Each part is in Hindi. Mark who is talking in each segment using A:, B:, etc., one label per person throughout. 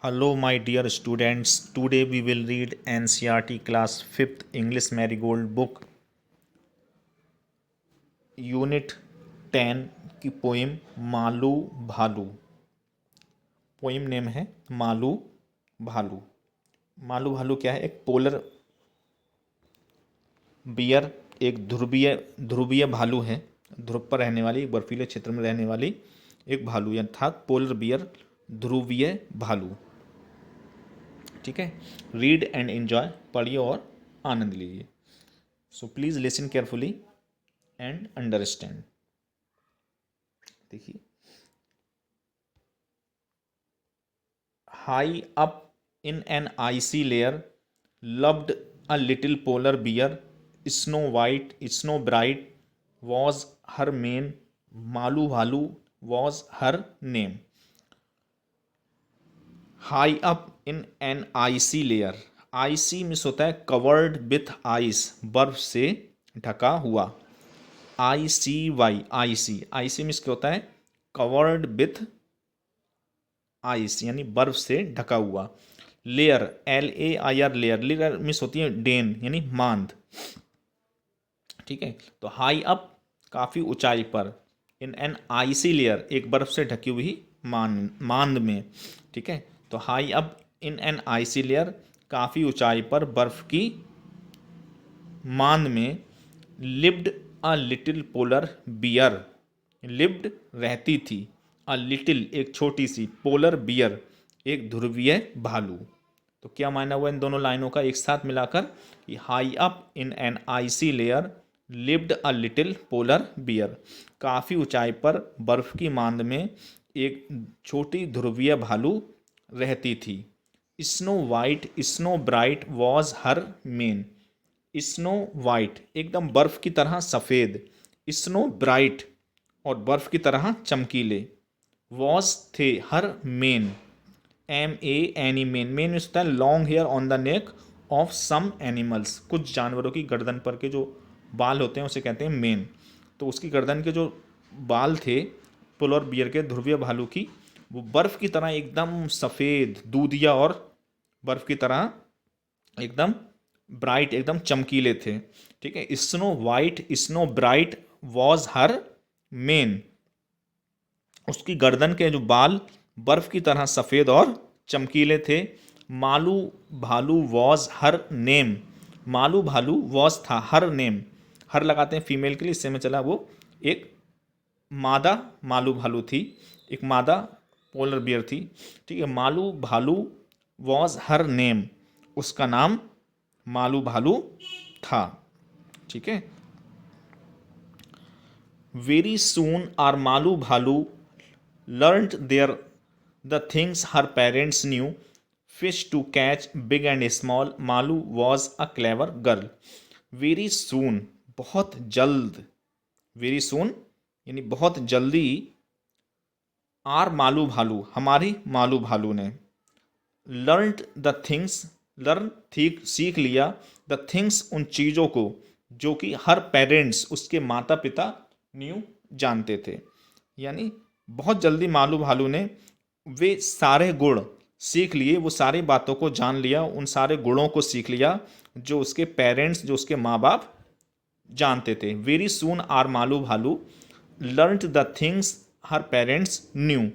A: Hello, my dear students. Today we will read NCERT class 5th English Marigold book, Unit 10 की पोइम मालू भालू। पोइम नेम है मालू भालू। मालू भालू क्या है? एक पोलर बियर, एक ध्रुवीय भालू है। ध्रुव पर रहने वाली, बर्फीले क्षेत्र में रहने वाली एक भालू, अर्थात पोलर बियर, ध्रुवीय भालू। ठीक है। रीड एंड एंजॉय, पढ़िए और आनंद लीजिए। So please listen carefully and understand. देखिए, high up in an icy lair loved a little polar bear, snow white snow bright was her mane, Malu Bhalu was her name. High up in an icy lair, icy means होता है कवर्ड विथ आइस, बर्फ से ढका हुआ। ICY, आईसी, आईसी मीन्स क्या होता है? कवर्ड विथ आइस, यानी बर्फ से ढका हुआ। Layer, LAIR, layer, layer means होती है डेन, यानी मांद। ठीक है। तो हाई अप, काफ़ी ऊंचाई पर, इन एन आइसी लेयर, एक बर्फ से ढकी हुई मांद में। ठीक है। तो high up in an icy layer, काफ़ी ऊंचाई पर बर्फ की मांद में, lived a little polar bear, lived रहती थी, अ लिटिल एक छोटी सी, पोलर बियर एक ध्रुवीय भालू। तो क्या मायना हुआ इन दोनों लाइनों का एक साथ मिलाकर कि high up in an icy layer lived a little polar bear, काफ़ी ऊंचाई पर बर्फ की मांद में एक छोटी ध्रुवीय भालू रहती थी। Snow white snow bright was her main, snow white एकदम बर्फ की तरह सफ़ेद, स्नो ब्राइट और बर्फ की तरह चमकीले, वॉज थे her mane, MANE, mane, mane होता है long hair on the neck of some animals, कुछ जानवरों की गर्दन पर के जो बाल होते हैं उसे कहते हैं मेन। तो उसकी गर्दन के जो बाल थे पोलर बियर के, ध्रुवीय भालू की, वो बर्फ की तरह एकदम सफ़ेद, दूधिया और बर्फ की तरह एकदम ब्राइट, एकदम चमकीले थे। ठीक है। Snow white snow bright was her main, उसकी गर्दन के जो बाल बर्फ की तरह सफ़ेद और चमकीले थे। Malu Bhalu was her name, Malu Bhalu was था, हर नेम, हर लगाते हैं फीमेल के लिए, इससे में चला वो एक मादा मालू भालू थी, एक मादा पोलर बियर थी। ठीक है। Malu Bhalu was her name, उसका नाम मालू भालू था। ठीक है। वेरी सून आर मालू भालू learned there the things her parents knew, fish to catch big and small, Malu was a clever girl। very soon, बहुत जल्द, very soon यानी बहुत जल्दी, आर मालू भालू, हमारी मालू भालू ने, learned the things, लर्न सीख लिया, द थिंग्स उन चीज़ों को, जो कि हर पेरेंट्स उसके माता पिता न्यू जानते थे। यानी बहुत जल्दी मालू भालू ने वे सारे गुण सीख लिए, वो सारी बातों को जान लिया, उन सारे गुणों को सीख लिया जो उसके पेरेंट्स, जो उसके माँ बाप जानते थे। वेरी सून आर मालू भालू learned the things her parents new.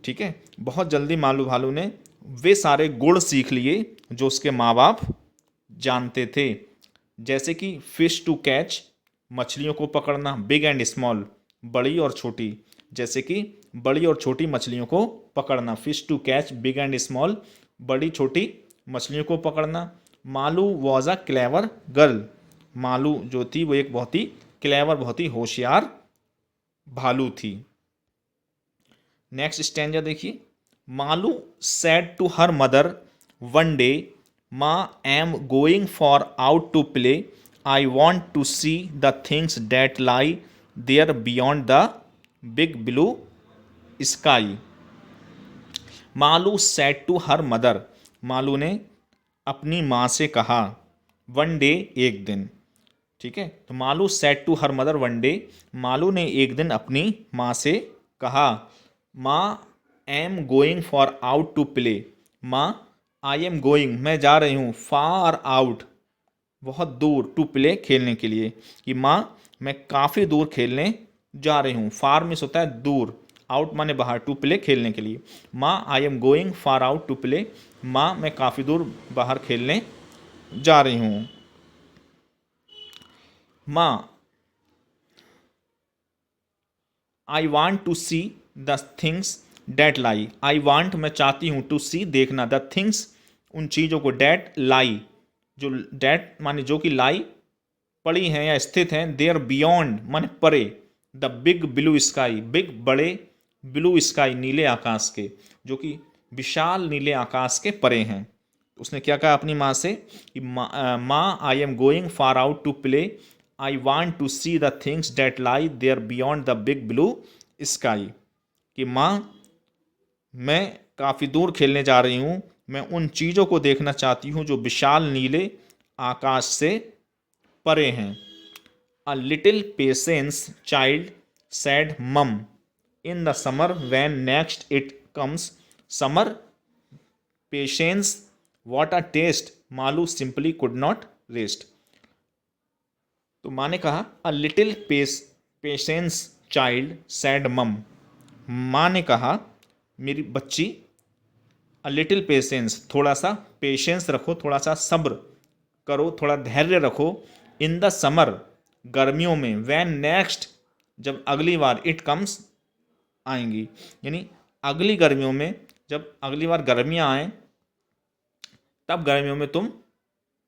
A: ठीक है। बहुत जल्दी मालू भालू ने वे सारे गुण सीख लिए जो उसके माँ बाप जानते थे। जैसे कि फिश टू कैच, मछलियों को पकड़ना, बिग एंड स्मॉल, बड़ी और छोटी, जैसे कि बड़ी और छोटी मछलियों को पकड़ना, fish to catch big and small, बड़ी छोटी मछलियों को पकड़ना। Malu was a clever girl, Malu जो थी वो एक बहुत ही क्लेवर, बहुत ही होशियार भालू थी। नेक्स्ट स्टैंजा देखिए। Malu said to her mother one day, ma am going for out to play, I want to see the things that lie there beyond the big blue sky. Malu said to her mother, Malu ने अपनी माँ से कहा, वन डे एक दिन। ठीक है। तो Malu said to her mother one day, Malu ने एक दिन अपनी माँ से कहा, माँ am going for out to play, माँ आई एम गोइंग, मैं जा रही हूँ, फार आउट, बहुत दूर, टू प्ले, खेलने के लिए, कि माँ मैं काफ़ी दूर खेलने जा रही हूँ। फार मीन्स होता है दूर, आउट माने बाहर, टू प्ले खेलने के लिए। माँ I am going far out to play, माँ मैं काफ़ी दूर बाहर खेलने जा रही हूँ। माँ I want to see the things that lie, I want मैं चाहती हूँ, टू सी देखना, द थिंग्स उन चीज़ों को, डेट लाई जो, डेट माने जो कि लाई पड़ी हैं या स्थित हैं, देयर बियॉन्ड माने परे, the big blue sky, big बड़े, ब्लू स्काई नीले आकाश के, जो कि विशाल नीले आकाश के परे हैं। उसने क्या कहा अपनी माँ से कि माँ I am going far out to play, I want to see the things that lie there beyond the big blue sky, कि माँ मैं काफ़ी दूर खेलने जा रही हूँ, मैं उन चीज़ों को देखना चाहती हूँ जो विशाल नीले आकाश से परे हैं। A little patience child said mum in the summer when next it comes, summer patience what a test, Malu simply could not rest. तो माँ ने कहा a little patience child said mum, माँ ने कहा मेरी बच्ची, अ लिटिल पेशेंस थोड़ा सा पेशेंस रखो, थोड़ा सा सब्र करो, थोड़ा धैर्य रखो, इन द समर गर्मियों में, वैन नेक्स्ट जब अगली बार, इट कम्स आएंगी, यानी अगली गर्मियों में, जब अगली बार गर्मियाँ आएँ तब गर्मियों में तुम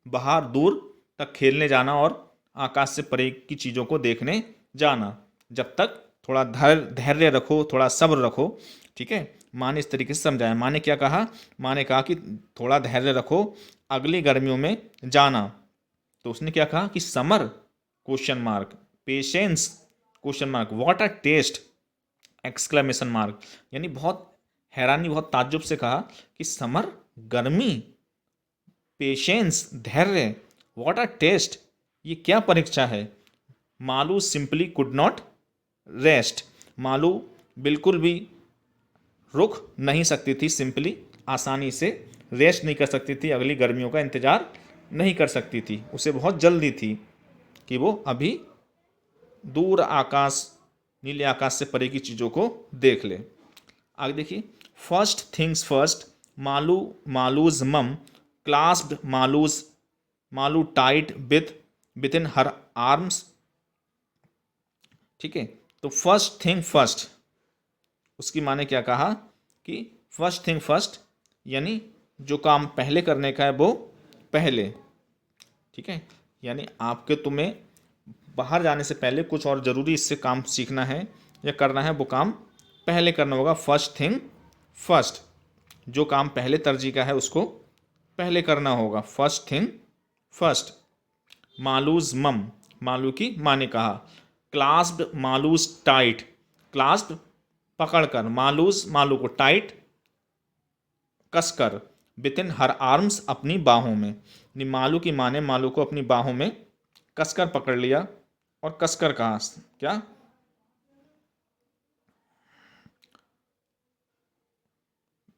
A: बाहर दूर तक खेलने जाना और आकाश से परे की चीज़ों को देखने जाना, जब तक थोड़ा धैर्य रखो, थोड़ा सब्र रखो। ठीक है, माँ ने इस तरीके से समझाया। माँ ने क्या कहा, माँ ने कहा कि थोड़ा धैर्य रखो, अगली गर्मियों में जाना। तो उसने क्या कहा कि summer question mark, patience question mark, what a taste exclamation mark, यानी बहुत हैरानी, बहुत ताज्जुब से कहा कि समर गर्मी, पेशेंस धैर्य, व्हाट अ टेस्ट ये क्या परीक्षा है। Malu simply could not rest, Malu बिल्कुल भी रुक नहीं सकती थी, सिंपली आसानी से रेस्ट नहीं कर सकती थी, अगली गर्मियों का इंतज़ार नहीं कर सकती थी, उसे बहुत जल्दी थी कि वो अभी दूर आकाश, नीले आकाश से परे की चीज़ों को देख ले। आगे देखिए, first things first, Malu Malu's mum clasped Malu's, Malu tight within her arms. ठीक है, तो फर्स्ट थिंग फर्स्ट, उसकी माने क्या कहा कि फर्स्ट थिंग फर्स्ट, यानी जो काम पहले करने का है वो पहले। ठीक है, यानी आपके तुम्हें बाहर जाने से पहले कुछ और ज़रूरी इससे काम सीखना है या करना है, वो काम पहले करना होगा। फर्स्ट थिंग फर्स्ट, जो काम पहले तरजीह का है उसको पहले करना होगा। First thing first. मालूज मम, मालू की माँ ने कहा। क्लास्ड मालूज टाइट, क्लास्ड पकड़कर, मालूज मालू को, टाइट कसकर, विथिन हर आर्म्स अपनी बाहों में, यानी मालू की माँ ने मालू को अपनी बाहों में कसकर पकड़ लिया और कसकर कहा क्या,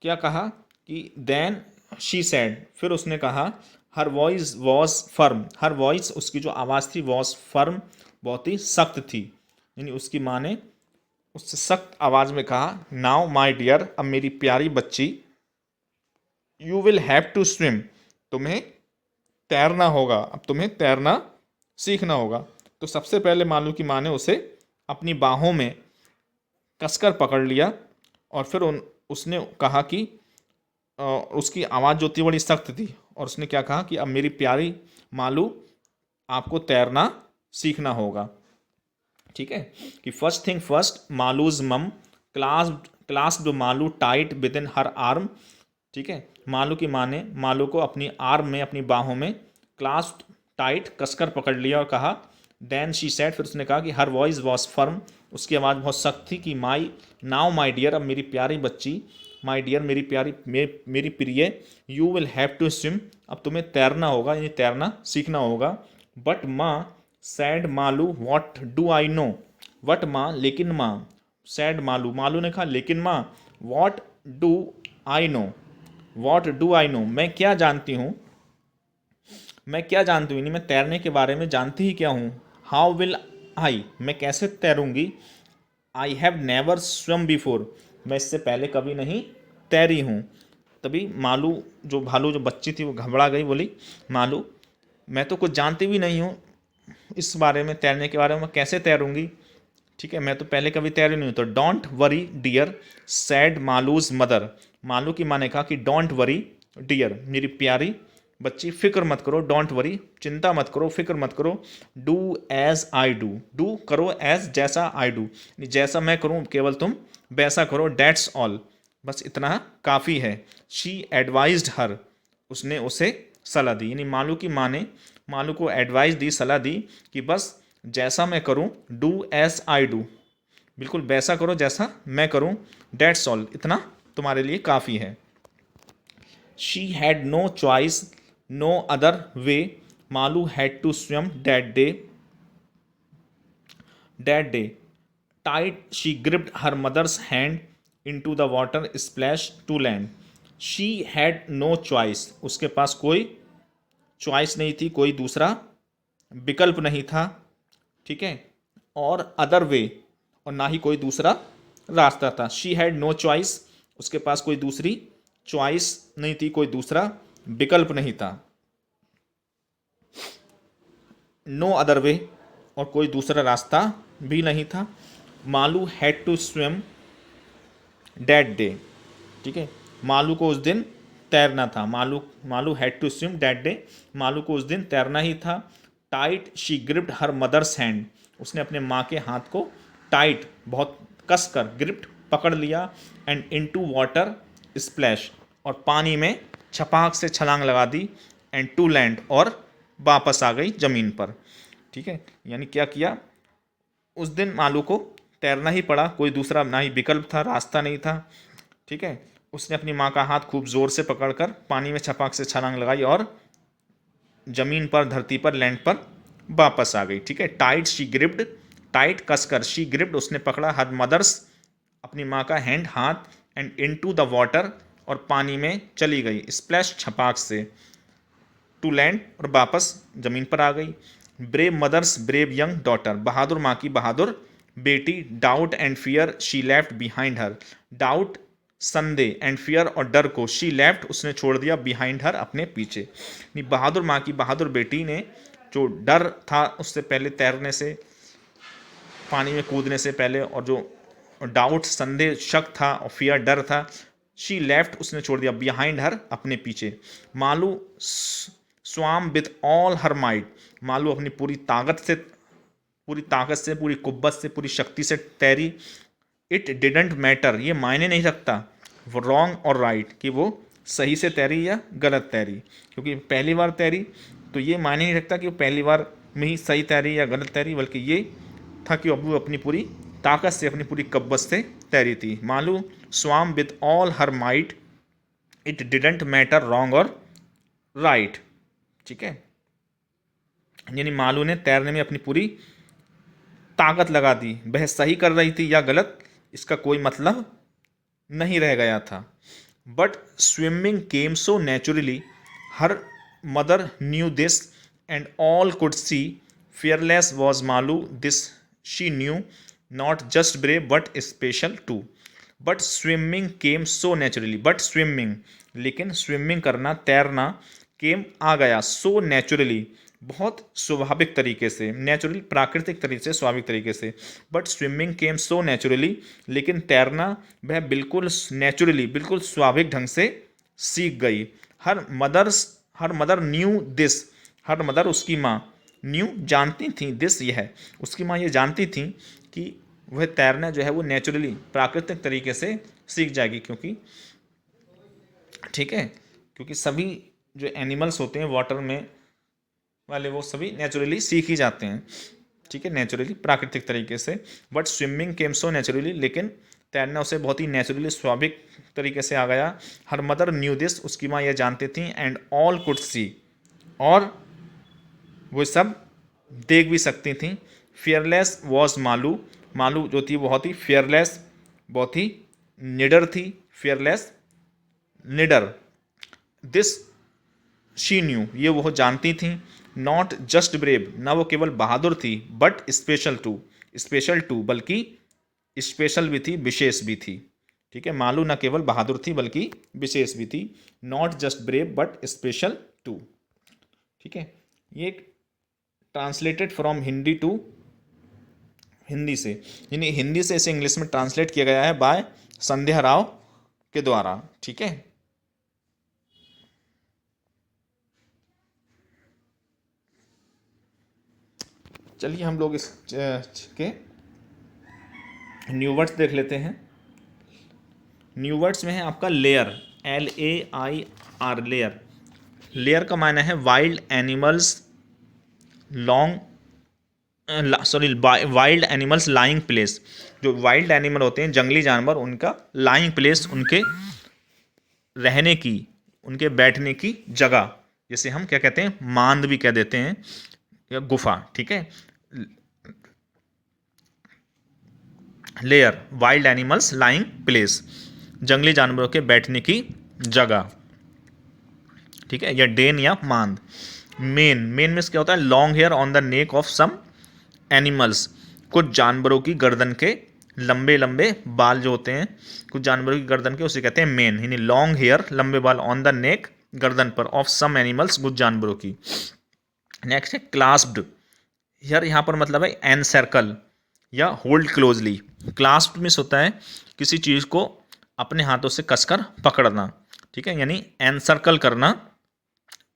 A: क्या कहा कि देन शी सेड, फिर उसने कहा, her voice was firm, her voice उसकी जो आवाज़ थी वॉज फर्म, बहुत ही सख्त थी, यानी उसकी माँ ने उससे सख्त आवाज़ में कहा, नाउ माई डियर, अब मेरी प्यारी बच्ची, you will have to swim, तुम्हें तैरना होगा, अब तुम्हें तैरना सीखना होगा। तो सबसे पहले मालू की माँ ने उसे अपनी बाहों में कसकर पकड़ लिया और फिर उसने कहा कि उसकी आवाज़ जो थी बड़ी सख्त थी, और उसने क्या कहा कि अब मेरी प्यारी मालू, आपको तैरना सीखना होगा। ठीक है, कि first thing first, Malus mum classed Malu tight with in her arm. ठीक है, मालू की माँ ने मालू को अपनी आर्म में, अपनी बाहों में क्लास्ड टाइट कसकर पकड़ लिया और कहा, देन शी सेड, फिर उसने कहा कि हर वॉइस वॉज फर्म, उसकी आवाज़ बहुत सख्त थी कि माई नाउ माई डियर, अब मेरी प्यारी बच्ची, माई डियर मेरी प्यारी, मेरी प्रिय, you will have to swim, अब तुम्हें तैरना होगा, यानी तैरना सीखना होगा। बट माँ sad Malu what do I know, what माँ लेकिन माँ, सैड मालू, मालू ने कहा लेकिन माँ, what do I know, what do I know, मैं क्या जानती हूँ, मैं क्या जानती हूँ, यानी मैं तैरने के बारे में जानती ही क्या हूँ। हाउ विल आई, मैं कैसे तैरूंगी। I have never swim before, मैं इससे पहले कभी नहीं तैरी हूँ। तभी भालू जो बच्ची थी वो घबरा गई, बोली मालू मैं तो कुछ जानती भी नहीं हूँ इस बारे में, तैरने के बारे में, मैं कैसे तैरूंगी। ठीक है, मैं तो पहले कभी तैरी नहीं हूँ। तो don't worry dear said Malu's mother, Malu की माँ ने कहा कि डोंट वरी डियर, मेरी प्यारी बच्ची फिक्र मत करो, डोंट वरी चिंता मत करो, फिक्र मत करो। Do as I do, do करो एज जैसा आई डू, जैसा मैं करूँ केवल तुम वैसा करो। डेट्स ऑल, बस इतना काफ़ी है। शी एडवाइज्ड हर, उसने उसे सलाह दी, यानी मालू की माँ ने मालू को एडवाइस दी, सलाह दी कि बस जैसा मैं करूं, डू एज आई डू, बिल्कुल वैसा करो जैसा मैं करूं। डेट्स ऑल, इतना तुम्हारे लिए काफ़ी है। She had no choice no other way, Malu had to swim that day tight she gripped her mother's hand into the water splash to land. She had no choice, उसके पास कोई चॉइस नहीं थी, कोई दूसरा विकल्प नहीं था। ठीक है, और अदर वे, और ना ही कोई दूसरा रास्ता था। शी हैड नो चॉइस, उसके पास कोई दूसरी चॉइस नहीं थी, कोई दूसरा विकल्प नहीं था। नो अदर वे, और कोई दूसरा रास्ता भी नहीं था। Malu had to swim that day, ठीक है, मालू को उस दिन तैरना था। Malu had to swim that day, Malu को उस दिन तैरना ही था। Tight she gripped her mother's hand, उसने अपने माँ के हाथ को टाइट, बहुत कसकर, ग्रिप्ड पकड़ लिया। एंड इनटू वाटर स्प्लैश, और पानी में छपाक से छलांग लगा दी। एंड टू लैंड, और वापस आ गई ज़मीन पर। ठीक है, यानी क्या किया, उस दिन मालू को तैरना ही पड़ा, कोई दूसरा ना ही विकल्प था, रास्ता नहीं था। ठीक है, उसने अपनी माँ का हाथ खूब ज़ोर से पकड़कर पानी में छपाक से छलांग लगाई और ज़मीन पर, धरती पर, लैंड पर वापस आ गई। ठीक है, टाइट शी ग्रिप्ड, टाइट कसकर, शी ग्रिप्ड उसने पकड़ा, हर मदर्स अपनी माँ का हैंड, हाथ, एंड इनटू द वाटर, और पानी में चली गई, स्प्लैश छपाक से, टू लैंड, और वापस ज़मीन पर आ गई। Brave mother's brave young daughter, बहादुर माँ की बहादुर बेटी। Doubt and fear she left behind her, doubt संदेह, एंड फियर और डर को, शी लेफ्ट उसने छोड़ दिया, बिहाइंड हर अपने पीछे। यानी बहादुर माँ की बहादुर बेटी ने जो डर था उससे पहले, तैरने से, पानी में कूदने से पहले, और जो डाउट संदेह शक था, और फियर डर था, शी लेफ्ट उसने छोड़ दिया, बिहाइंड हर अपने पीछे। Malu swam with all her might, Malu अपनी पूरी ताकत से, पूरी कुव्वत से, पूरी शक्ति से तैरी। इट डिडंट मैटर, ये मायने नहीं रखता, वो रॉन्ग और राइट, कि वो सही से तैरी या गलत तैरी, क्योंकि पहली बार तैरी, तो ये मायने नहीं रखता कि वो पहली बार में ही सही तैरी या गलत तैरी, बल्कि ये था कि अब वो अपनी पूरी ताकत से, अपनी पूरी कुव्वत से तैरी थी। Malu swam with all her might, it didn't matter wrong or right. ठीक है, यानी मालू ने तैरने में अपनी पूरी ताकत लगा दी, वह सही कर रही थी या गलत, इसका कोई मतलब नहीं रह गया था। But swimming came so naturally, her mother knew this, and all could see, fearless was Malu, this she knew, not just brave but special too. But swimming came so naturally, but swimming, लेकिन स्विमिंग करना, तैरना, केम आ गया, सो नेचुरली, बहुत स्वाभाविक तरीके से, नेचुरली प्राकृतिक तरीके से, स्वाभाविक तरीके से। But swimming came so naturally, लेकिन तैरना वह बिल्कुल नेचुरली, बिल्कुल स्वाभाविक ढंग से सीख गई। हर mother knew this, her mother उसकी माँ, न्यू जानती थी, दिस यह, उसकी माँ ये जानती थी कि वह तैरना जो है वो नेचुरली, प्राकृतिक तरीके से सीख जाएगी, क्योंकि ठीक है, क्योंकि सभी जो एनिमल्स होते हैं वाटर में वाले, वो सभी नेचुरली सीख ही जाते हैं। ठीक है, नेचुरली, प्राकृतिक तरीके से। But swimming came so naturally, लेकिन तैरना उसे बहुत ही नेचुरली, स्वाभाविक तरीके से आ गया। हर मदर न्यू दिस, उसकी माँ ये जानती थी। एंड ऑल कुड सी, और वो सब देख भी सकती थी। फियरलेस वॉज मालू, मालू जो थी बहुत ही फियरलेस, बहुत ही निडर थी। फियरलेस, निडर, दिस शी न्यू, ये वो जानती थी। नॉट जस्ट ब्रेव, ना वो केवल बहादुर थी, बट स्पेशल टू बल्कि स्पेशल भी थी, विशेष भी थी। ठीक है, मालू ना केवल बहादुर थी बल्कि विशेष भी थी। Not just brave but special too. ठीक है, ये translated from Hindi to, Hindi से, यानी हिंदी से इसे इंग्लिश में ट्रांसलेट किया गया है बाय संध्या राव के द्वारा। ठीक है, चलिए हम लोग इस के न्यू वर्ड्स देख लेते हैं। न्यू वर्ड्स में है आपका लेयर, LAIR, लेयर। लेयर का मायना है wild animals long, wild animals lying place. जो वाइल्ड एनिमल होते हैं, जंगली जानवर, उनका लाइंग प्लेस, उनके रहने की, उनके बैठने की जगह, जिसे हम क्या कहते हैं, मांद भी कह देते हैं, या गुफा। ठीक है, layer, wild animals lying place, जंगली जानवरों के बैठने की जगह। ठीक है, या डेन या मांद। मेन, मेन मीन्स क्या होता है, long hair on the neck of some animals, कुछ जानवरों की गर्दन के लंबे लंबे बाल जो होते हैं, कुछ जानवरों की गर्दन के, उसे कहते हैं मेन, यानी लॉन्ग हेयर, लंबे बाल, ऑन द नेक, गर्दन पर, ऑफ सम एनिमल्स, कुछ जानवरों की। नेक्स्ट है क्लास्प्ड, यार यहाँ पर मतलब है एनसर्कल या होल्ड क्लोजली। क्लास्प्ड मीन्स होता है किसी चीज़ को अपने हाथों से कसकर पकड़ना। ठीक है, यानी एनसर्कल करना,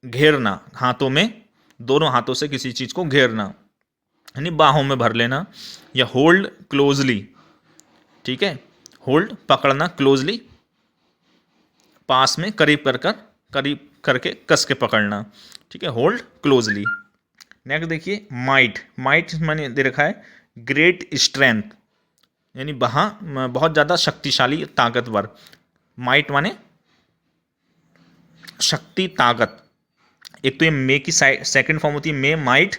A: घेरना, हाथों में, दोनों हाथों से किसी चीज़ को घेरना, यानी बाहों में भर लेना। या होल्ड क्लोजली, ठीक है, होल्ड पकड़ना, क्लोजली पास में, करीब करके कस के पकड़ना। ठीक है, होल्ड क्लोजली। नेक्स्ट देखिए माइट, माइट मैंने दे रखा है ग्रेट स्ट्रेंथ, यानी बहुत ज़्यादा शक्तिशाली, ताकतवर। माइट माने शक्ति, ताकत। एक तो ये मे की सेकंड फॉर्म होती है मे, माइट,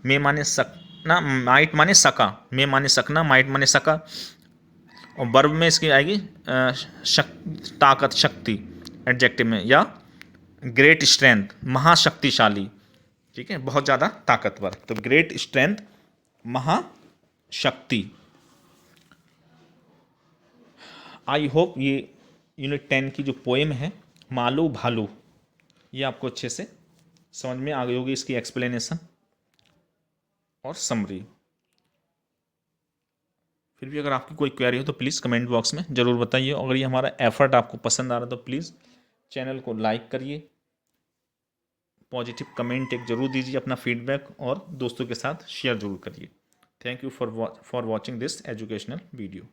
A: मे माने सकना, माइट माने सका, मे माने सकना, माइट माने सका, और वर्ब में इसकी आएगी ताकत, शक्ति एडजेक्टिव में, या ग्रेट स्ट्रेंथ, महाशक्तिशाली। ठीक है, बहुत ज़्यादा ताकतवर, तो ग्रेट स्ट्रेंथ, महाशक्ति। आई होप ये यूनिट 10 की जो पोएम है मालू भालू, ये आपको अच्छे से समझ में आ गई होगी, इसकी एक्सप्लेनेशन और समरी। फिर भी अगर आपकी कोई क्वेरी हो तो प्लीज़ कमेंट बॉक्स में ज़रूर बताइए। अगर ये हमारा एफर्ट आपको पसंद आ रहा है तो प्लीज़ चैनल को लाइक करिए, पॉजिटिव कमेंट एक ज़रूर दीजिए, अपना फीडबैक और दोस्तों के साथ शेयर ज़रूर करिए। Thank you for watching this educational video.